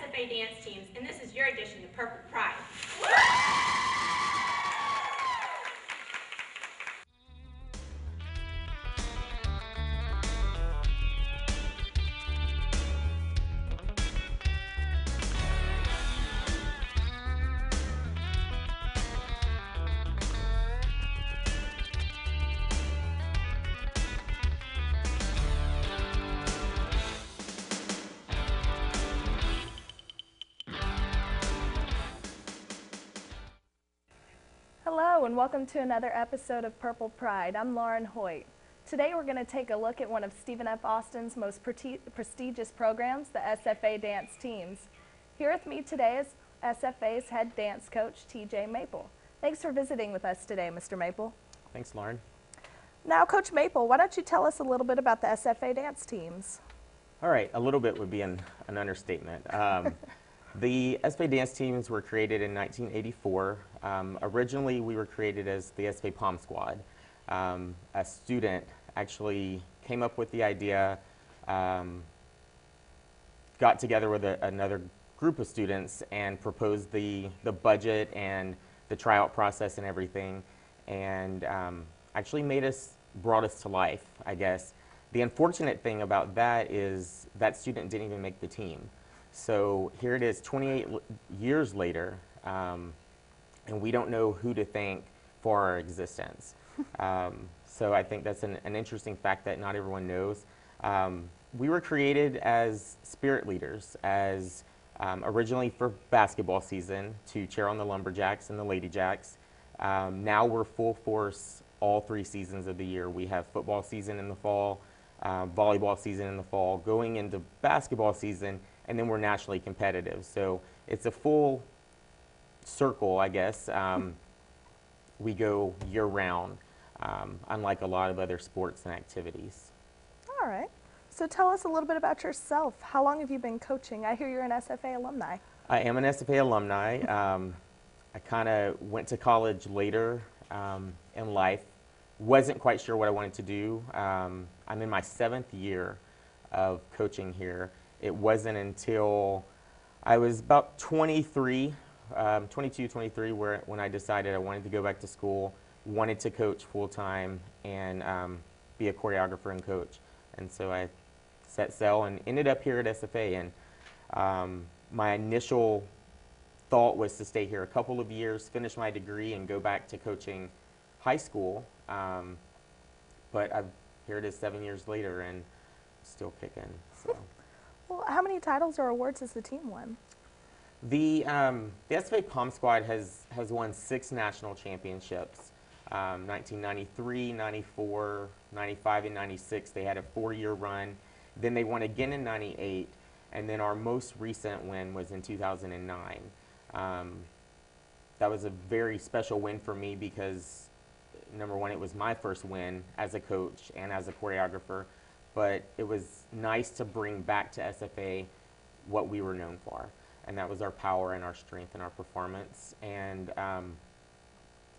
SFA dance teams, and this is your edition of Purple Pride. Hello and welcome to another episode of Purple Pride. I'm Lauren Hoyt. Today we're going to take a look at one of Stephen F. Austin's most prestigious programs, the SFA dance teams. Here with me today is SFA's head dance coach, TJ Maple. Thanks for visiting with us today, Mr. Maple. Thanks, Lauren. Now, Coach Maple, why don't you tell us a little bit about the SFA dance teams? All right, a little bit would be an understatement. The SFA dance teams were created in 1984. Originally, we were created as the SFA Pom Squad. A student actually came up with the idea, got together with another group of students and proposed the budget and the tryout process and everything, and actually brought us to life, I guess. The unfortunate thing about that is that student didn't even make the team. So here it is 28 years later, and we don't know who to thank for our existence. So I think that's an interesting fact that not everyone knows. We were created as spirit leaders, as originally for basketball season to cheer on the Lumberjacks and the Lady Jacks. Now we're full force all 3 seasons of the year. We have football season in the fall, volleyball season in the fall, going into basketball season, and then we're nationally competitive. So it's a full circle, I guess. We go year-round, unlike a lot of other sports and activities. All right. So tell us a little bit about yourself. How long have you been coaching? I hear you're an SFA alumni. I am an SFA alumni. I kind of went to college later in life. Wasn't quite sure what I wanted to do. I'm in my 7th year of coaching here. It wasn't until I was about 22, 23, when I decided I wanted to go back to school, wanted to coach full-time and be a choreographer and coach. And so I set sail and ended up here at SFA. And my initial thought was to stay here a couple of years, finish my degree, and go back to coaching high school. But here it is 7 years later and still kicking. So. Well, how many titles or awards has the team won? The SFA Pom Squad has won 6 national championships. 1993, 94, 95, and 96. They had a 4-year run. Then they won again in 98. And then our most recent win was in 2009. That was a very special win for me because, number one, it was my first win as a coach and as a choreographer. But it was nice to bring back to SFA what we were known for. And that was our power and our strength and our performance. And,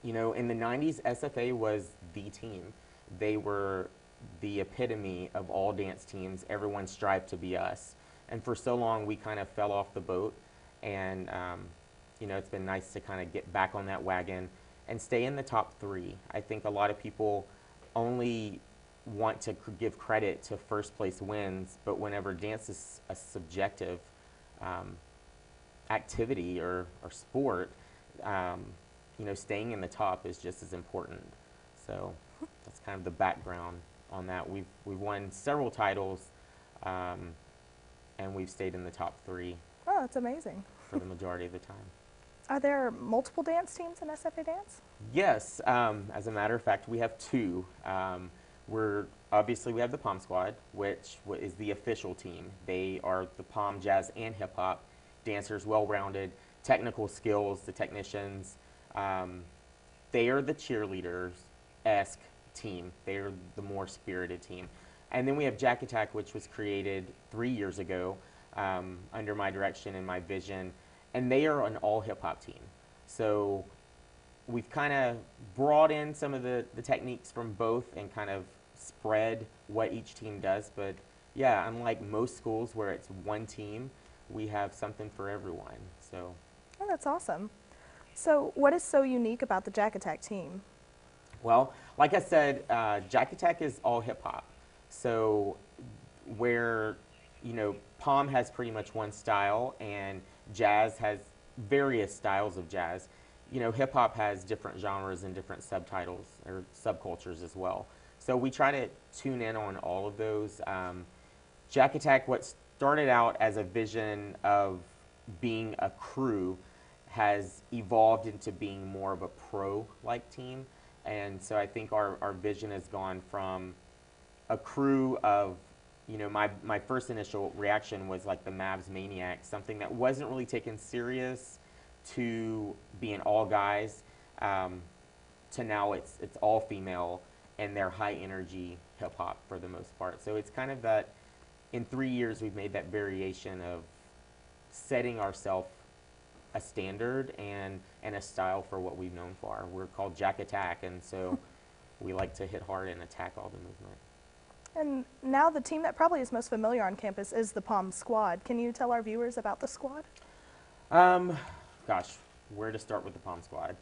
you know, in the 90s, SFA was the team. They were the epitome of all dance teams. Everyone strived to be us. And for so long, we kind of fell off the boat. And, you know, it's been nice to kind of get back on that wagon and stay in the top 3. I think a lot of people only want to give credit to first place wins, but whenever dance is a subjective activity or sport, you know, staying in the top is just as important. So that's kind of the background on that. We've won several titles, and we've stayed in the top 3. Oh, that's amazing. For the majority of the time. Are there multiple dance teams in SFA dance? Yes, as a matter of fact, we have 2. Obviously we have the Pom Squad, which is the official team. They are the pom, jazz, and hip hop dancers, well-rounded, technical skills, the technicians. They are the cheerleaders-esque team. They are the more spirited team. And then we have Jack Attack, which was created 3 years ago under my direction and my vision, and they are an all hip hop team. So we've kind of brought in some of the techniques from both and kind of spread what each team does. But yeah, unlike most schools where it's one team, we have something for everyone. So, Oh, that's awesome. So what is so unique about the Jack Attack team? well, like I said, Jack Attack is all hip hop. So where, Palm has pretty much one style and jazz has various styles of jazz. Hip hop has different genres and different subtitles or subcultures as well. So we try to tune in on all of those. Jack Attack, what started out as a vision of being a crew, has evolved into being more of a pro-like team. And so I think our vision has gone from a crew of, my first initial reaction was like the Mavs Maniacs, something that wasn't really taken serious, to being all guys, to now it's all female and they're high energy hip hop for the most part. So it's kind of that, in 3 years we've made that variation of setting ourselves a standard and a style for what we've known for. We're called Jack Attack, and so we like to hit hard and attack all the movement. And now the team that probably is most familiar on campus is the Palm Squad. Can you tell our viewers about the squad? Gosh, where to start with the Palm Squad?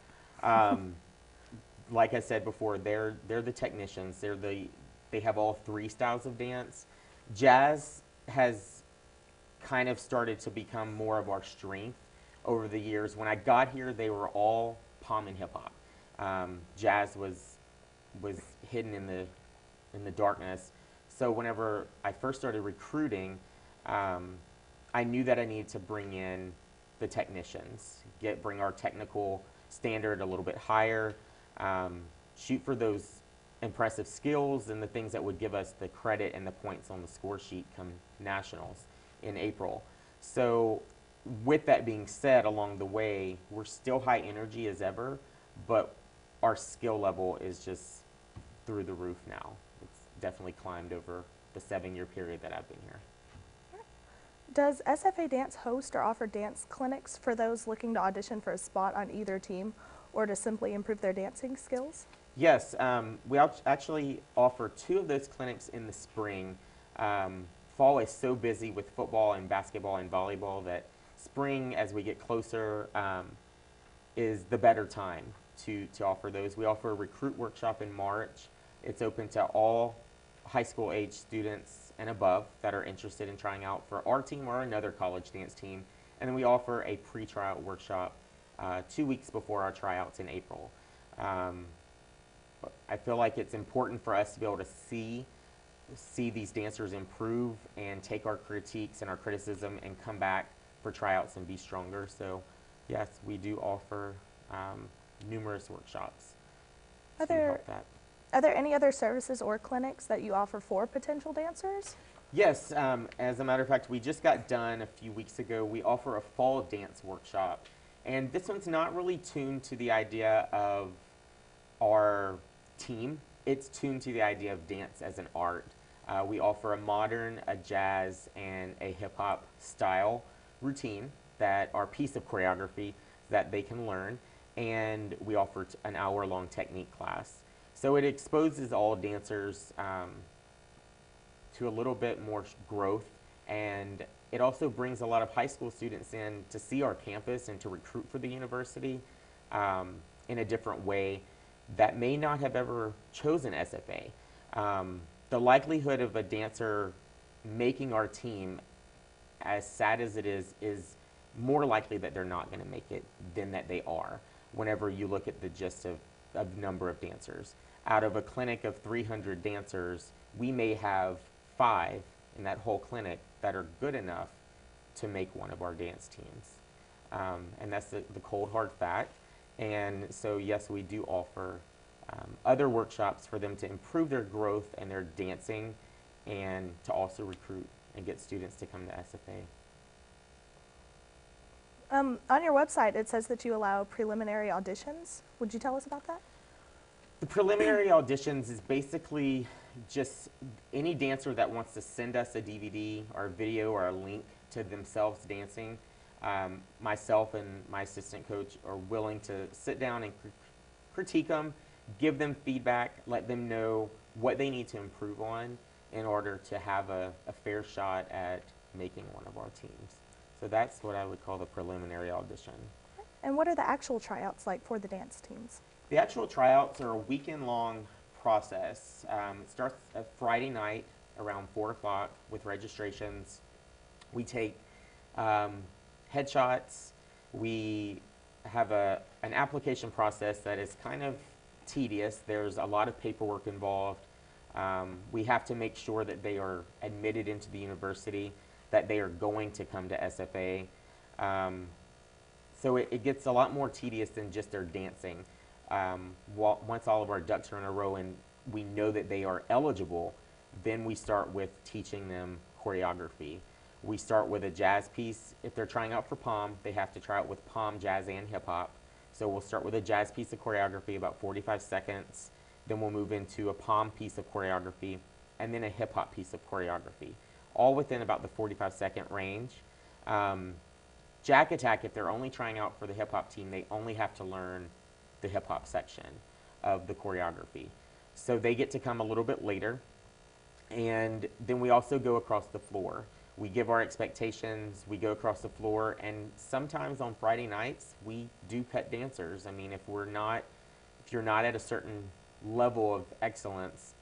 Like I said before, they're the technicians. They have all three styles of dance. Jazz has kind of started to become more of our strength over the years. When I got here, they were all Palm and hip hop. Jazz was hidden in the darkness. So whenever I first started recruiting, I knew that I needed to bring in the technicians, bring our technical standard a little bit higher, shoot for those impressive skills and the things that would give us the credit and the points on the score sheet come nationals in April. So with that being said, along the way, we're still high energy as ever, but our skill level is just through the roof now. It's definitely climbed over the 7-year period that I've been here. Does SFA Dance host or offer dance clinics for those looking to audition for a spot on either team or to simply improve their dancing skills? Yes, we actually offer 2 of those clinics in the spring. Fall is so busy with football and basketball and volleyball that spring, as we get closer, is the better time to offer those. We offer a recruit workshop in March. It's open to all high school age students and above that are interested in trying out for our team or another college dance team. And then we offer a pre-tryout workshop 2 weeks before our tryouts in April. I feel like it's important for us to be able to see these dancers improve and take our critiques and our criticism and come back for tryouts and be stronger. So yes, we do offer numerous workshops Are to help that. Are there any other services or clinics that you offer for potential dancers? Yes, as a matter of fact, we just got done a few weeks ago. We offer a fall dance workshop, and this one's not really tuned to the idea of our team. It's tuned to the idea of dance as an art. We offer a modern, a jazz, and a hip-hop style routine that are piece of choreography that they can learn, and we offer an hour-long technique class. So it exposes all dancers to a little bit more growth, and it also brings a lot of high school students in to see our campus and to recruit for the university in a different way that may not have ever chosen SFA. The likelihood of a dancer making our team, as sad as it is more likely that they're not going to make it than that they are whenever you look at the gist of number of dancers. Out of a clinic of 300 dancers, we may have 5 in that whole clinic that are good enough to make one of our dance teams. And that's the cold hard fact. And so yes, we do offer other workshops for them to improve their growth and their dancing, and to also recruit and get students to come to SFA. On your website, it says that you allow preliminary auditions. Would you tell us about that? The preliminary auditions is basically just any dancer that wants to send us a DVD or a video or a link to themselves dancing. Myself and my assistant coach are willing to sit down and critique them, give them feedback, let them know what they need to improve on in order to have a fair shot at making one of our teams. So that's what I would call the preliminary audition. And what are the actual tryouts like for the dance teams? The actual tryouts are a weekend-long process. It starts at Friday night around 4 o'clock with registrations. We take headshots. We have an application process that is kind of tedious. There's a lot of paperwork involved. We have to make sure that they are admitted into the university, that they are going to come to SFA. So it gets a lot more tedious than just their dancing. Once all of our ducks are in a row and we know that they are eligible, then we start with teaching them choreography. We start with a jazz piece. If they're trying out for POM, they have to try out with POM, jazz, and hip hop. So we'll start with a jazz piece of choreography, about 45 seconds. Then we'll move into a POM piece of choreography, and then a hip hop piece of choreography, all within about the 45-second range. Jack Attack, if they're only trying out for the hip hop team, they only have to learn the hip hop section of the choreography. So they get to come a little bit later. And then we also go across the floor. We give our expectations, we go across the floor, and sometimes on Friday nights, we do cut dancers. I mean, if you're not at a certain level of excellence,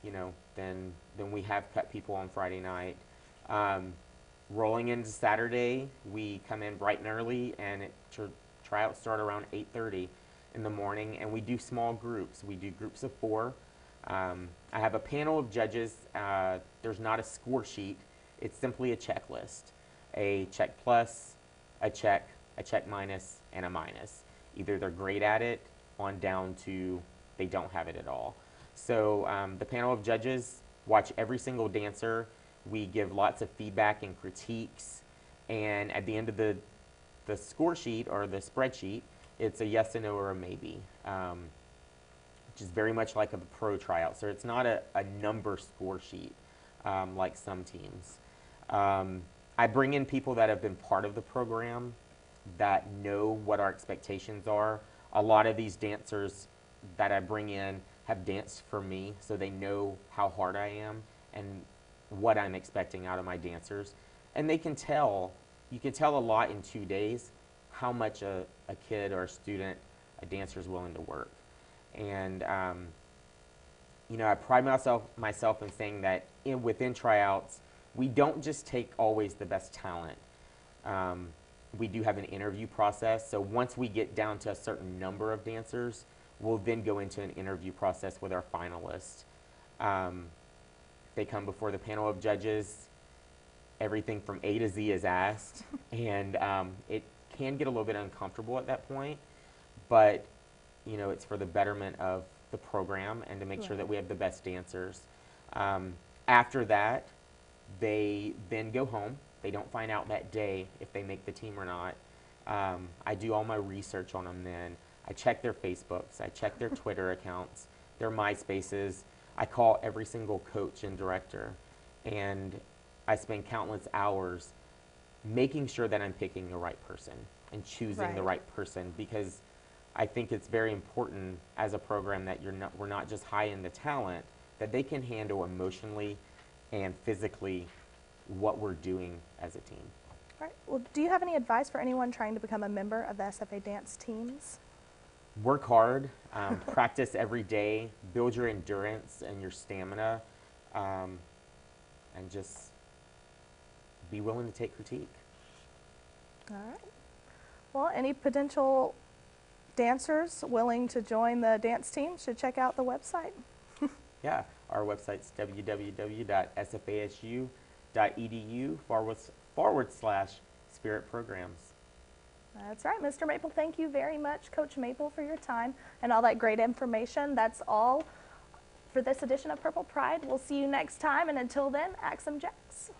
you know, then we have cut people on Friday night. Rolling into Saturday, we come in bright and early, and tryouts start around 8:30 in the morning, and we do small groups. We do groups of 4. I have a panel of judges. There's not a score sheet. It's simply a checklist. A check plus, a check minus, and a minus. Either they're great at it on down to they don't have it at all. So the panel of judges watch every single dancer. We give lots of feedback and critiques. And at the end of the score sheet or the spreadsheet, it's a yes, a no, or a maybe. Which is very much like a pro tryout. So it's not a number score sheet like some teams. I bring in people that have been part of the program that know what our expectations are. A lot of these dancers that I bring in have danced for me, so they know how hard I am and what I'm expecting out of my dancers. And they can tell, you can tell a lot in 2 days how much a kid or a student, a dancer is willing to work. And you know, I pride myself in saying that within tryouts, we don't just take always the best talent. We do have an interview process. So once we get down to a certain number of dancers, we'll then go into an interview process with our finalists. They come before the panel of judges. Everything from A to Z is asked, and it can get a little bit uncomfortable at that point, but you know, it's for the betterment of the program and to make sure that we have the best dancers. After that, they then go home. They don't find out that day if they make the team or not. I do all my research on them then. I check their Facebooks, I check their Twitter accounts, their MySpaces. I call every single coach and director, and I spend countless hours making sure that I'm picking the right person and choosing the right person, because I think it's very important as a program that we're not just high in the talent, that they can handle emotionally and physically what we're doing as a team. All right. Well, do you have any advice for anyone trying to become a member of the SFA dance teams? Work hard, practice every day, build your endurance and your stamina, and just be willing to take critique. All right. Well, any potential dancers willing to join the dance team should check out the website. Yeah, our website's www.sfasu.edu/spirit programs. That's right, Mr. Maple. Thank you very much, Coach Maple, for your time and all that great information. That's all for this edition of Purple Pride. We'll see you next time, and until then, act some jacks.